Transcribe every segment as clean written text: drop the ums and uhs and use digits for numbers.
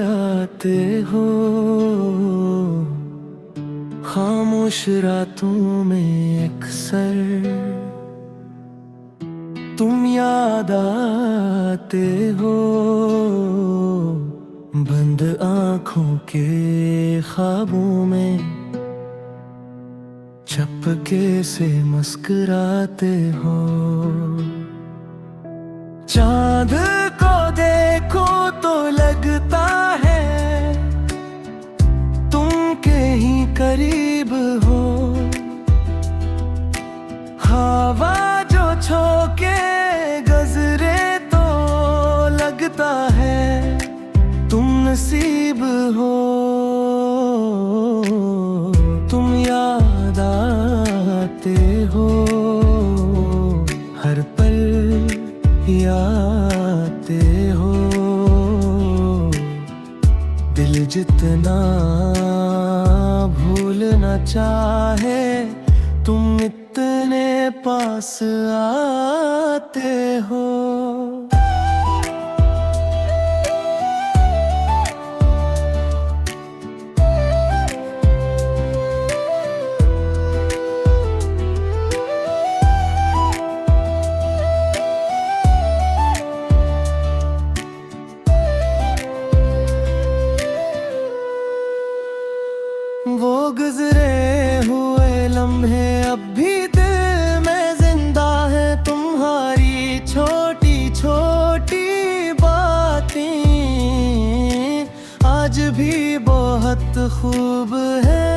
आते हो, खामोश रातों में अक्सर तुम याद आते हो। बंद आँखों के ख्वाबों में चपके से मुस्कुराते हो। चांद को देखो तो लगता है तुम के ही करीब हो। हवा जो झोंके गजरे तो लगता है तुम नसीब हो। तुम याद आते हो, हर पल आते हो। दिल जितना भूलना चाहे तुम इतने पास आते हो। वो गुजरे हुए लम्हे अब भी दिल में जिंदा है। तुम्हारी छोटी छोटी बातें आज भी बहुत खूब है।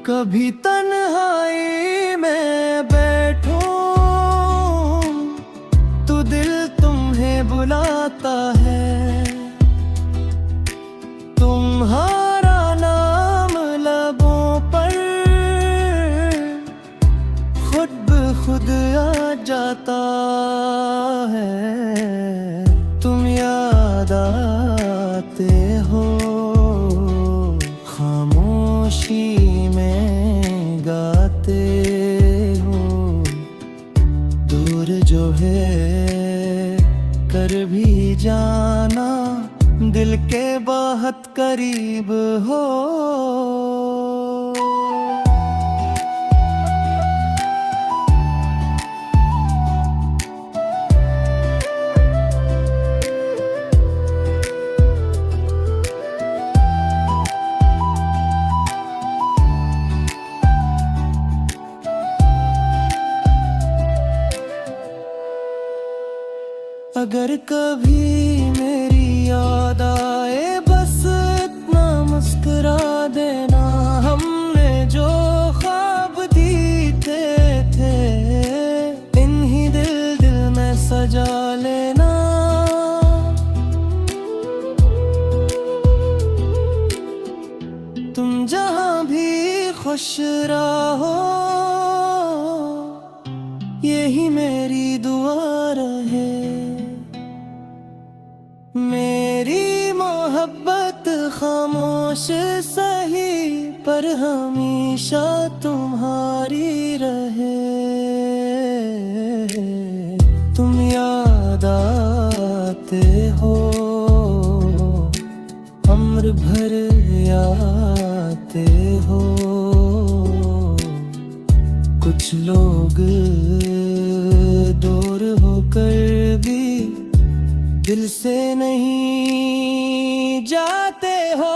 कभी तन्हाई में बैठूं तो दिल तुम्हें बुलाता है। तुम्हारा नाम लबों पर खुद ब खुद आ जाता है। तुम याद आते हो, खामोशी में गाते हो। दूर जो है कर भी जाना, दिल के बहुत करीब हो। अगर कभी मेरी याद आए बस इतना मुस्कुरा देना। हमने जो ख्वाब दीते थे इन्हीं दिल दिल में सजा लेना। तुम जहाँ भी खुश रहो यही मेरी दुआ रहे। मेरी मोहब्बत खामोश सही पर हमेशा तुम्हारी रहे। तुम याद आते हो, उम्र भर आते हो। कुछ लोग दूर होकर भी दिल से नहीं जाते हो।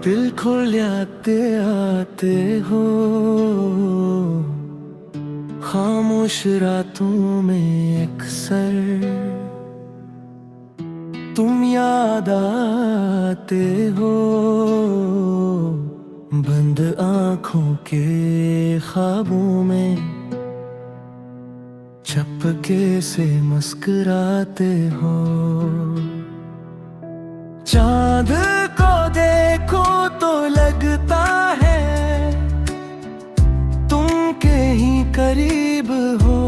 दिल खुल जाते आते हो खामोश रातों में अक्सर तुम याद आते हो बंद आँखों के ख्वाबों में चपके से मुस्कुराते हो। चांद को देखो तो लगता है तुम के ही करीब हो।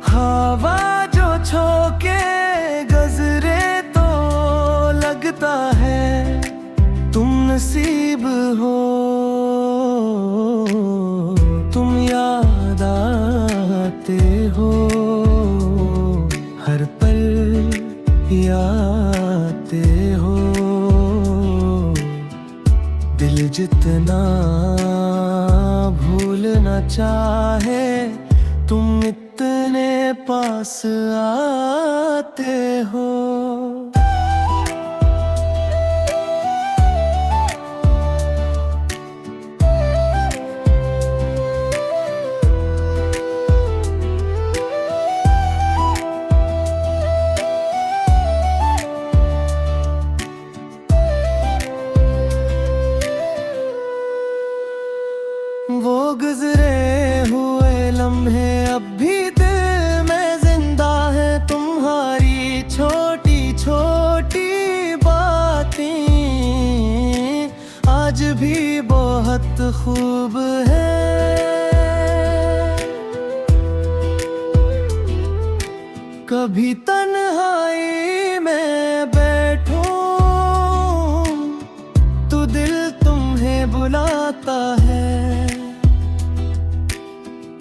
हवा जो झोंके गजरे तो लगता है तुम नसीब हो। तुम याद आते हो हर पल आते हो। दिल जितना भूलना चाहे तुम इतने पास आते हो। वो गुजरे हुए लम्हे अब भी दिल में जिंदा है। तुम्हारी छोटी छोटी बातें आज भी बहुत खूब है। कभी तन्हाई में बैठूं तो दिल तुम्हें बुलाता है।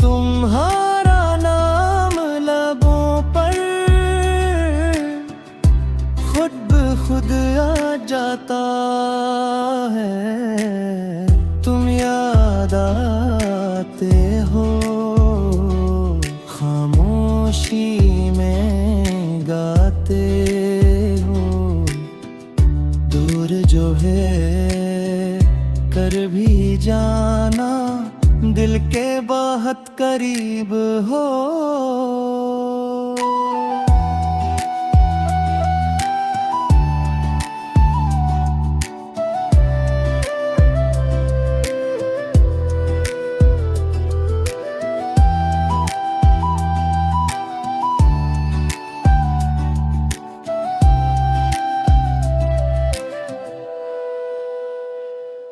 तुम्हारा नाम लबों पर खुद ब खुद आ जाता है। तुम याद आते हो खामोशी में गाते हो। दूर जो है कर भी जाना दिल के बहुत करीब हो।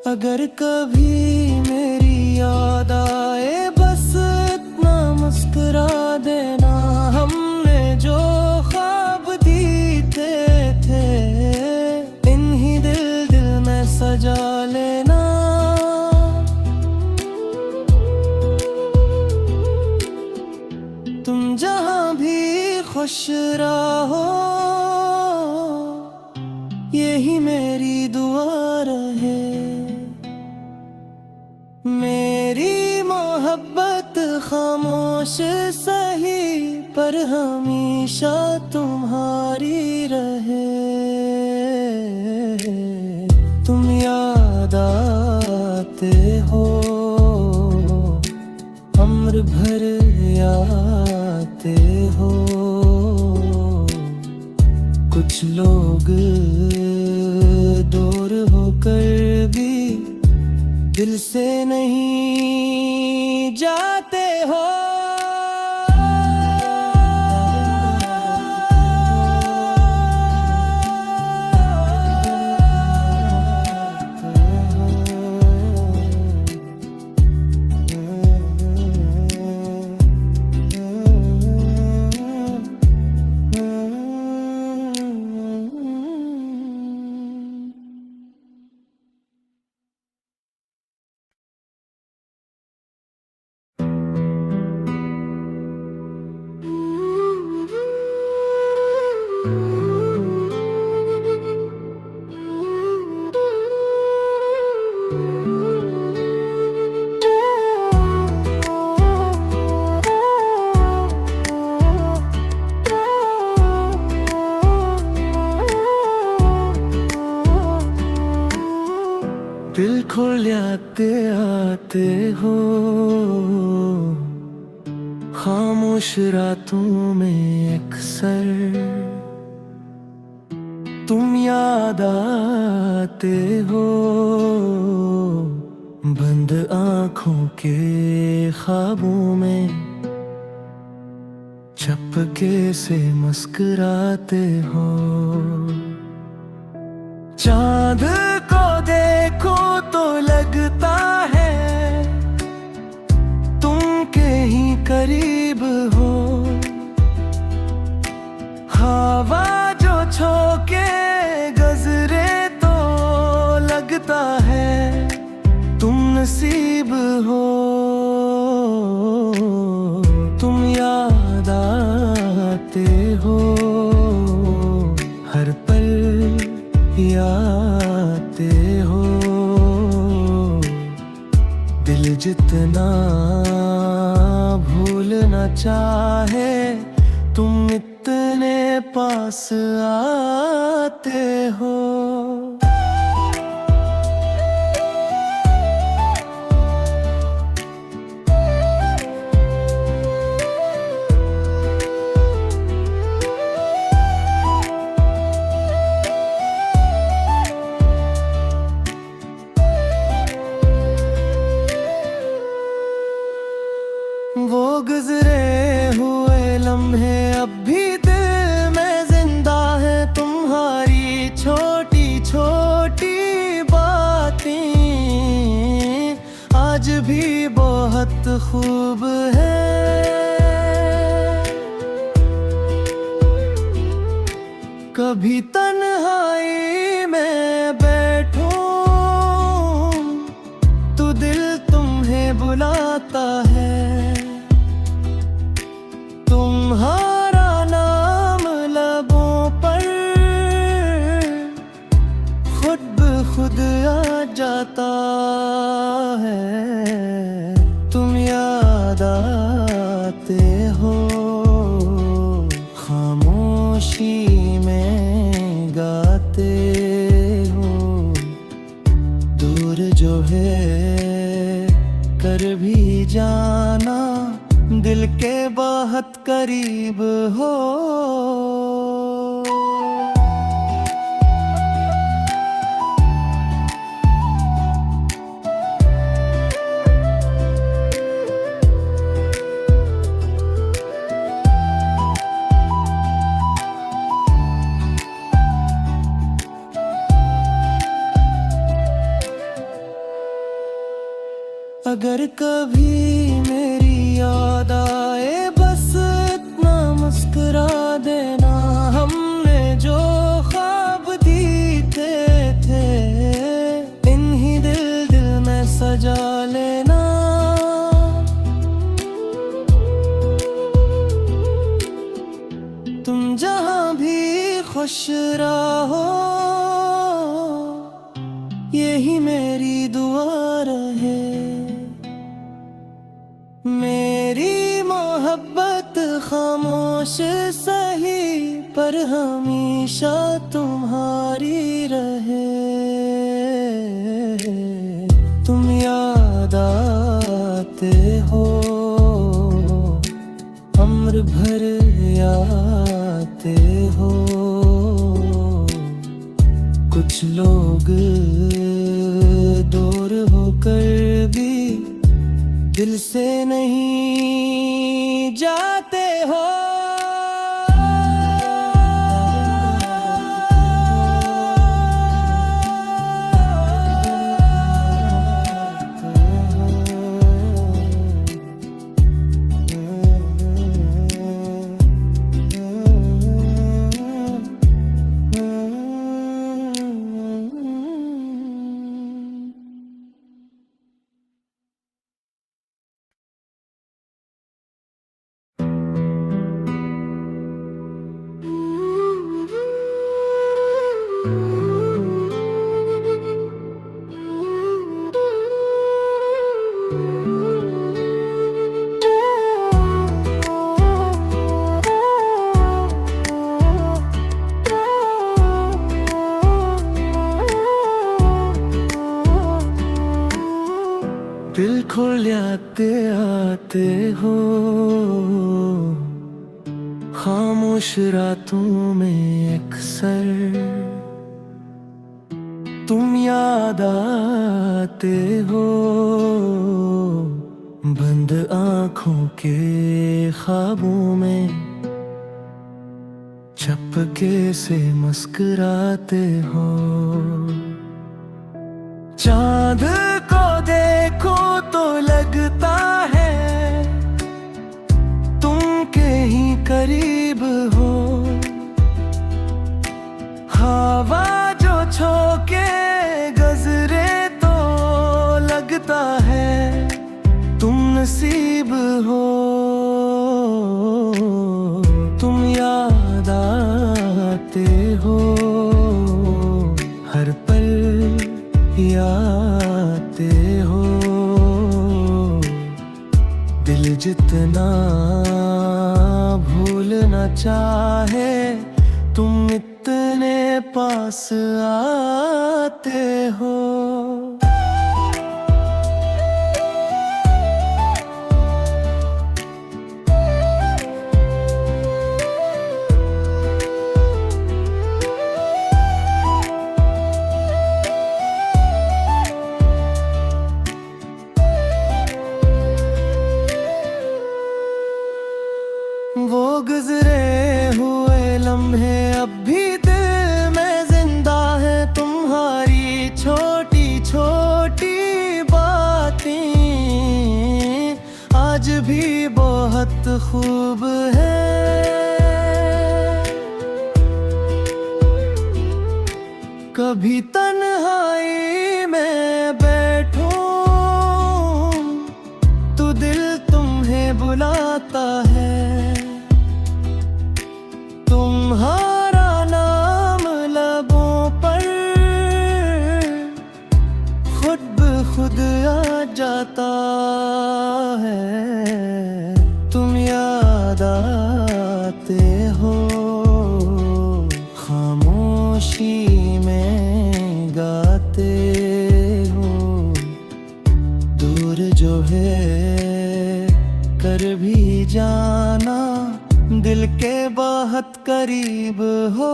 अगर कभी मेरी याद आए बस इतना मुस्कुरा देना। हमने जो ख्वाब दीते थे इन्हीं दिल दिल में सजा लेना। तुम जहाँ भी खुश रहो यही मेरी दुआ रहे। मेरी मोहब्बत खामोश सही पर हमेशा तुम्हारी रहे। तुम याद आते हो उम्र भर आते हो। कुछ लोग दूर होकर भी दिल से नहीं जाते हो। दिल खुल जाते आते हो खामोश रातों में अक्सर तुम याद आते हो बंद आँखों के ख्वाबों में चपके से मुस्कुराते हो। चांद को देखो तो लगता है तुम के ही करीब हो। हवा जो झोंके गजरे तो लगता है तुम नसीब हो। तुम याद आते हो हर पल आते हो। दिल जितना भूलना चाहे तुम इतने पास आते हो। वो गुजरे हुए लम्हे अब भी दिल में जिंदा है। तुम्हारी छोटी छोटी बातें आज भी बहुत खूब है। कभी तन्हाई में बैठूं तो दिल तुम्हें बुलाता है। तुम्हारा नाम लबों पर खुद ब खुद आ जाता है। तुम याद आते हो खामोशी में गाते हो। दूर जो है कर भी जाना दिल के बहुत करीब हो। अगर कभी मेरी याद आए बस इतना मुस्कुरा देना। हमने जो ख्वाब दीते थे इन्हीं दिल दिल में सजा लेना। तुम जहाँ भी खुश रहो यही मेरी दुआ रहे। मेरी मोहब्बत खामोश सही पर हमेशा तुम्हारी रहे। तुम याद आते हो उम्र भर आते हो। कुछ लोग दूर होकर भी दिल से नहीं जाते हो। खुल आते आते हो, खामोश रातों में अक्सर तुम याद आते हो। बंद आँखों के ख्वाबों में चपके से मुस्कुराते हो। चांद को देखो तो लगता है तुम के ही करीब हो। हवा जो झोंके गजरे तो लगता है तुम नसीब हो। तुम याद आते हो, हर पल आते हो। दिल जितना भूलना चाहे तुम इतने पास आते हो। वो गुजरे हुए लम्हे अब भी दिल में जिंदा है। तुम्हारी छोटी छोटी बातें आज भी बहुत खूब है। कभी तन्हाई में बैठूं तो दिल तुम्हें बुलाता है। तुम्हारा नाम लबों पर खुद ब खुद आ जाता है। तुम याद आते हो, खामोशी में गाते हो। दूर जो है कर भी जाना, दिल के बहुत करीब हो।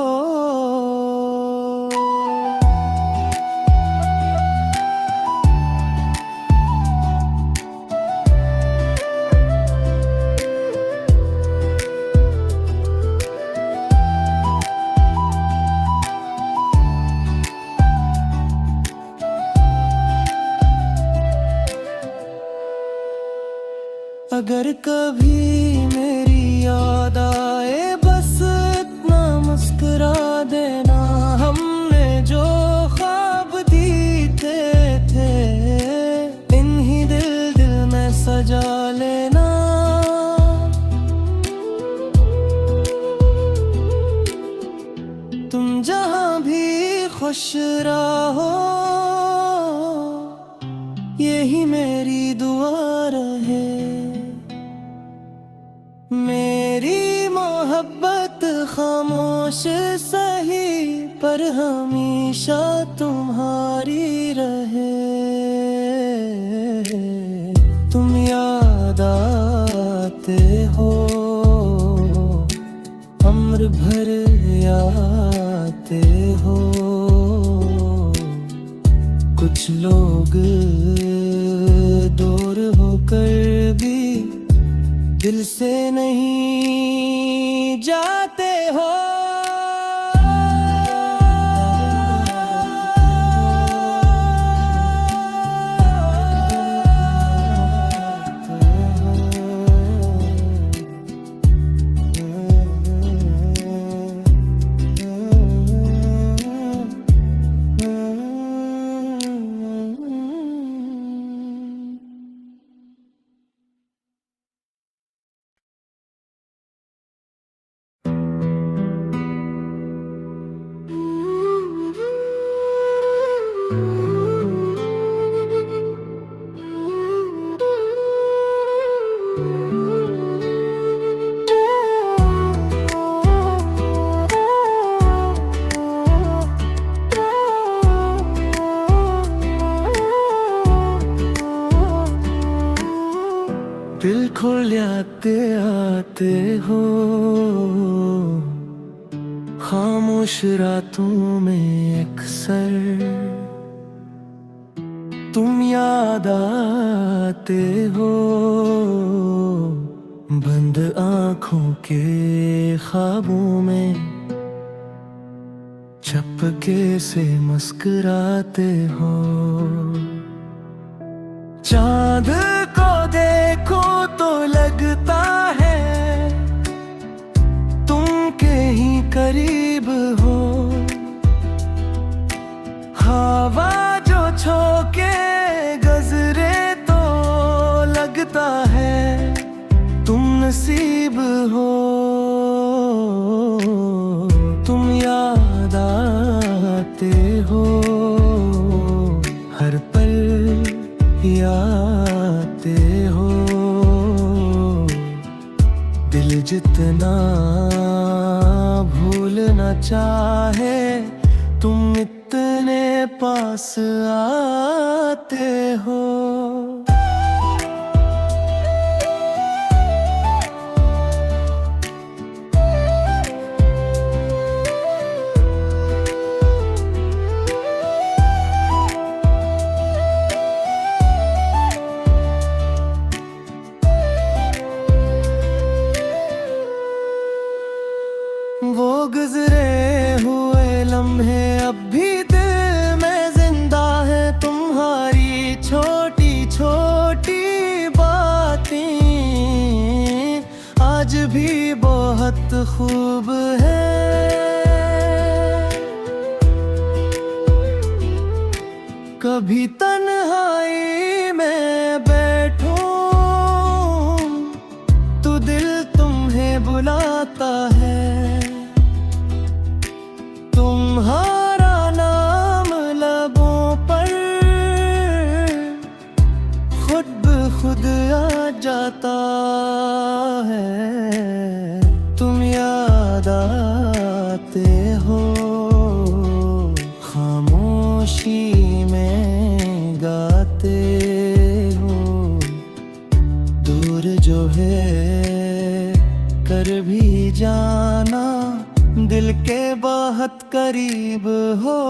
अगर कभी मेरी याद आए बस इतना मुस्कुरा देना। हमने जो ख्वाब दीते थे इन्हीं दिल दिल में सजा लेना। तुम जहाँ भी खुश रहो यही मेरी दुआ रहे। मेरी मोहब्बत खामोश सही पर हमेशा तुम्हारी रहे। तुम याद आते हो, उम्र भर आते हो। कुछ लोग दूर होकर भी दिल से नहीं जाते हो। खुल आते आते हो, खामोश रातों में अक्सर तुम याद आते हो। बंद आँखों के ख्वाबों में चपके से मुस्कुराते हो। चांद को देखो तो लगता है तुम के ही करीब हो। हवा जो झोंके गजरे तो लगता है तुम नसीब हो। तुम याद आते हो, हर पल आते हो। दिल जितना भूलना चाहे तुम इतने पास आते हो। वो गुजरे हुए लम्हे अब भी दिल में जिंदा है। तुम्हारी छोटी छोटी बातें आज भी बहुत खूब है। कभी तन्हाई में बैठूं तो दिल तुम्हें बुलाता है। तुम्हारा नाम लबों पर खुद ब खुद आ जाता है। तुम याद आते हो, खामोशी में गाते हो। दूर जो है कर भी जाना, दिल के बहुत करीब हो।